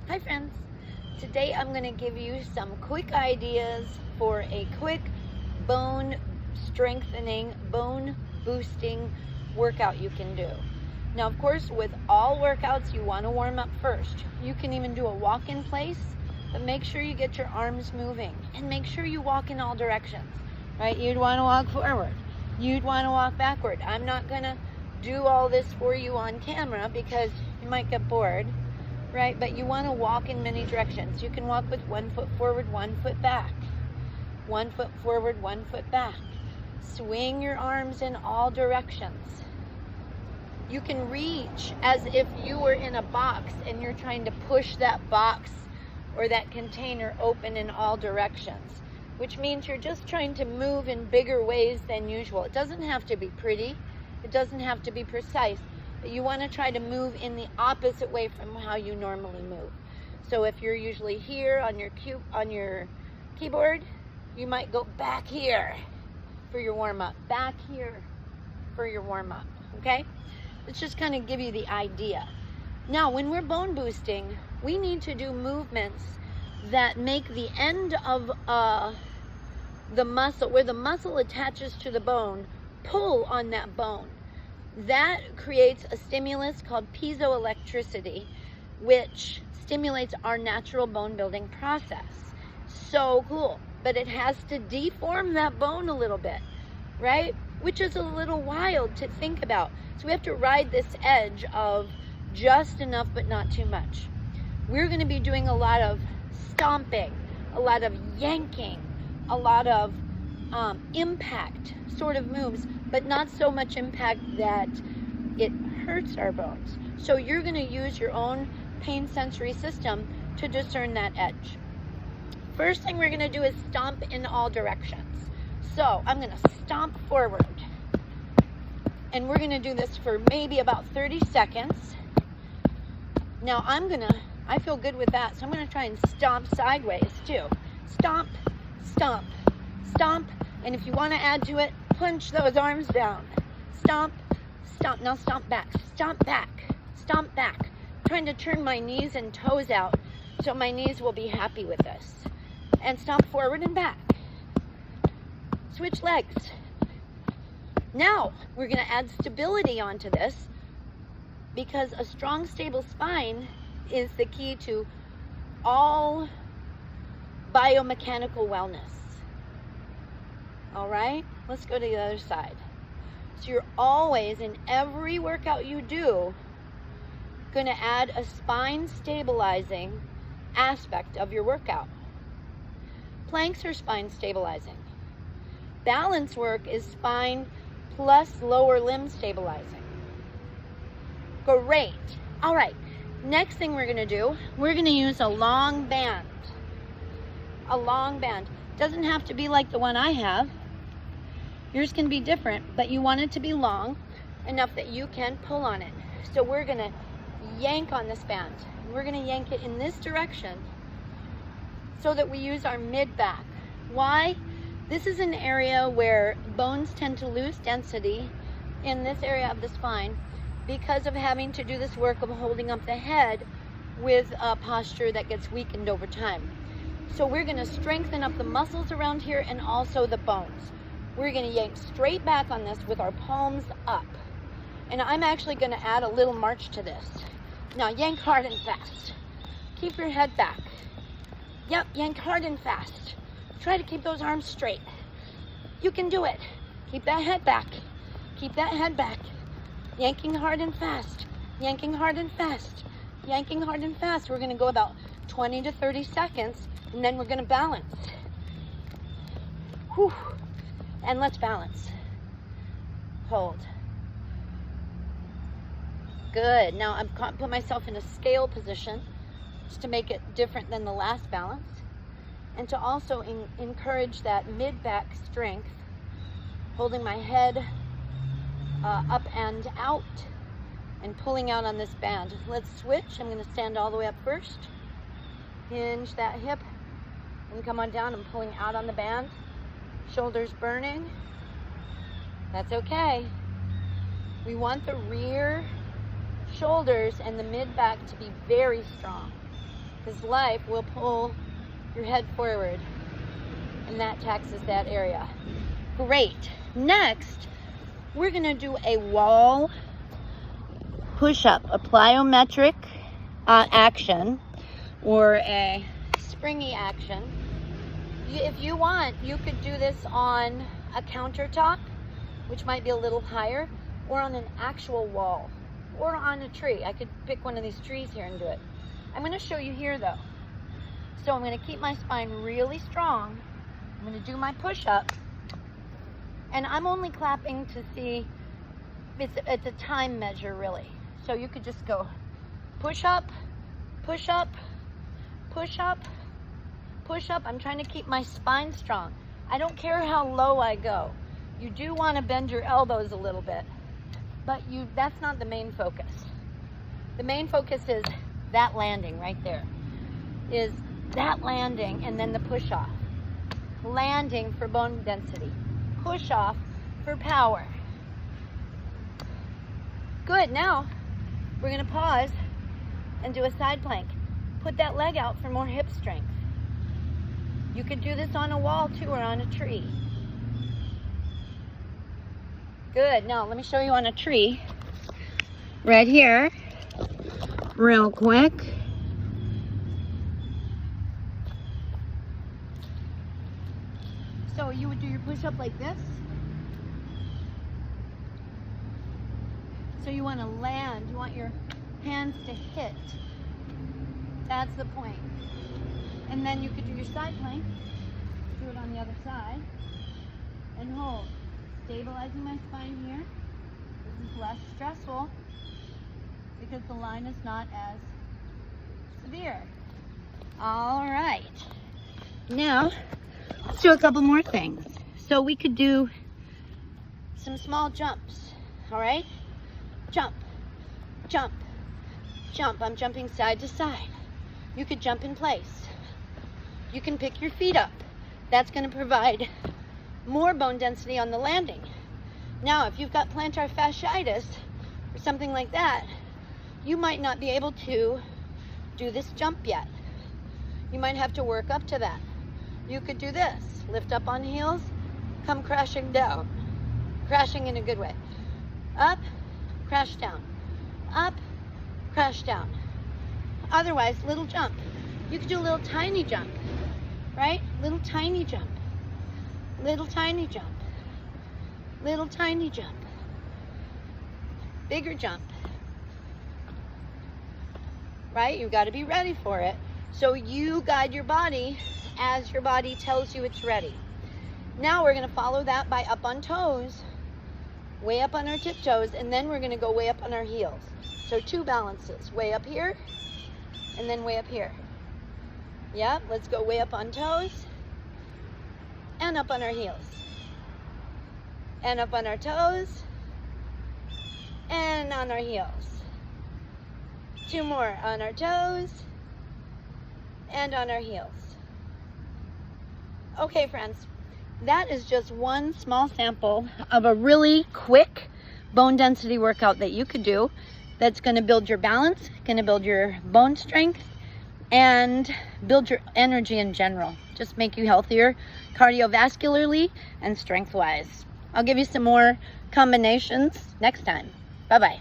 Hi friends, today I'm going to give you some quick ideas for a quick bone strengthening, bone boosting workout you can do. Now of course with all workouts you want to warm up first. You can even do a walk in place, but make sure you get your arms moving and make sure you walk in all directions, right? You'd want to walk forward, you'd want to walk backward. I'm not going to do all this for you on camera because you might get bored. Right, but you want to walk in many directions. You can walk with 1 foot forward, 1 foot back. 1 foot forward, 1 foot back. Swing your arms in all directions. You can reach as if you were in a box and you're trying to push that box or that container open in all directions, which means you're just trying to move in bigger ways than usual. It doesn't have to be pretty. It doesn't have to be precise. You want to try to move in the opposite way from how you normally move. So if you're usually here on your keyboard, you might go back here for your warm-up, back here for your warm-up, okay? Let's just kind of give you the idea. Now, when we're bone boosting, we need to do movements that make the end of the muscle, where the muscle attaches to the bone, pull on that bone. That creates a stimulus called piezoelectricity, which stimulates our natural bone building process. So cool. But it has to deform that bone a little bit, right? Which is a little wild to think about. So we have to ride this edge of just enough but not too much. We're going to be doing a lot of stomping, a lot of yanking, a lot of impact sort of moves, but not so much impact that it hurts our bones. So you're going to use your own pain sensory system to discern that edge. First thing we're going to do is stomp in all directions. So I'm going to stomp forward. And we're going to do this for maybe about 30 seconds. Now I feel good with that, so I'm going to try and stomp sideways too. Stomp, stomp, stomp. And if you want to add to it, punch those arms down. Stomp, stomp. Now stomp back, stomp back, stomp back. I'm trying to turn my knees and toes out so my knees will be happy with this. And stomp forward and back. Switch legs. Now we're going to add stability onto this because a strong, stable spine is the key to all biomechanical wellness. All right, let's go to the other side. So you're always, in every workout you do, going to add a spine stabilizing aspect of your workout. Planks are spine stabilizing. Balance work is spine plus lower limb stabilizing. Great. All right, next thing we're going to do, we're going to use a long band. A long band. Doesn't have to be like the one I have. Yours can be different, but you want it to be long enough that you can pull on it. So we're going to yank on this band. We're going to yank it in this direction so that we use our mid-back. Why? This is an area where bones tend to lose density in this area of the spine because of having to do this work of holding up the head with a posture that gets weakened over time. So we're going to strengthen up the muscles around here and also the bones. We're going to yank straight back on this with our palms up. And I'm actually going to add a little march to this. Now yank hard and fast. Keep your head back. Yep, yank hard and fast. Try to keep those arms straight. You can do it. Keep that head back. Keep that head back. Yanking hard and fast. Yanking hard and fast. Yanking hard and fast. We're going to go about 20 to 30 seconds, and then we're going to balance. Whew. And let's balance. Hold. Good. Now I've put myself in a scale position just to make it different than the last balance, and to also encourage that mid-back strength, holding my head up and out and pulling out on this band. Let's switch. I'm going to stand all the way up first. Hinge that hip and come on down. I'm pulling out on the band. Shoulders burning. That's okay. We want the rear shoulders and the mid back to be very strong. because life will pull your head forward, and that taxes that area. Great. Next, we're going to do a wall push-up, a plyometric action, or a springy action. If you want, you could do this on a countertop, which might be a little higher, or on an actual wall, or on a tree. I could pick one of these trees here and do it. I'm going to show you here though. So I'm going to keep my spine really strong. I'm going to do my push-up, and I'm only clapping to see, it's a time measure really. So you could just go push up, push up, push up, push up. I'm trying to keep my spine strong. I don't care how low I go. You do want to bend your elbows a little bit, but that's not the main focus. The main focus is that landing right there. Is that landing, and then the push off. Landing for bone density. Push off for power. Good. Now we're going to pause and do a side plank. Put that leg out for more hip strength. You could do this on a wall too, or on a tree. Good. Now let me show you on a tree. Right here. Real quick. So you would do your push-up like this. So you want to land. You want your hands to hit. That's the point. And then you could do your side plank. Do it on the other side. And hold. Stabilizing my spine here. This is less stressful because the line is not as severe. All right. Now, let's do a couple more things. So we could do some small jumps. All right? Jump, jump, jump. I'm jumping side to side. You could jump in place. You can pick your feet up. That's going to provide more bone density on the landing. Now, if you've got plantar fasciitis or something like that, you might not be able to do this jump yet. You might have to work up to that. You could do this. Lift up on heels, come crashing down. Crashing in a good way. Up, crash down. Up, crash down. Otherwise, little jump. You could do a little tiny jump, right? Little tiny jump. Little tiny jump. Little tiny jump. Bigger jump. Right? You've got to be ready for it. So you guide your body as your body tells you it's ready. Now we're going to follow that by up on toes, way up on our tiptoes, and then we're going to go way up on our heels. So two balances, way up here and then way up here. Yep, let's go way up on toes and up on our heels. And up on our toes and on our heels. Two more, on our toes and on our heels. Okay, friends, that is just one small sample of a really quick bone density workout that you could do that's going to build your balance, going to build your bone strength, and build your energy in general. Just make you healthier cardiovascularly and strength-wise. I'll give you some more combinations next time. Bye-bye.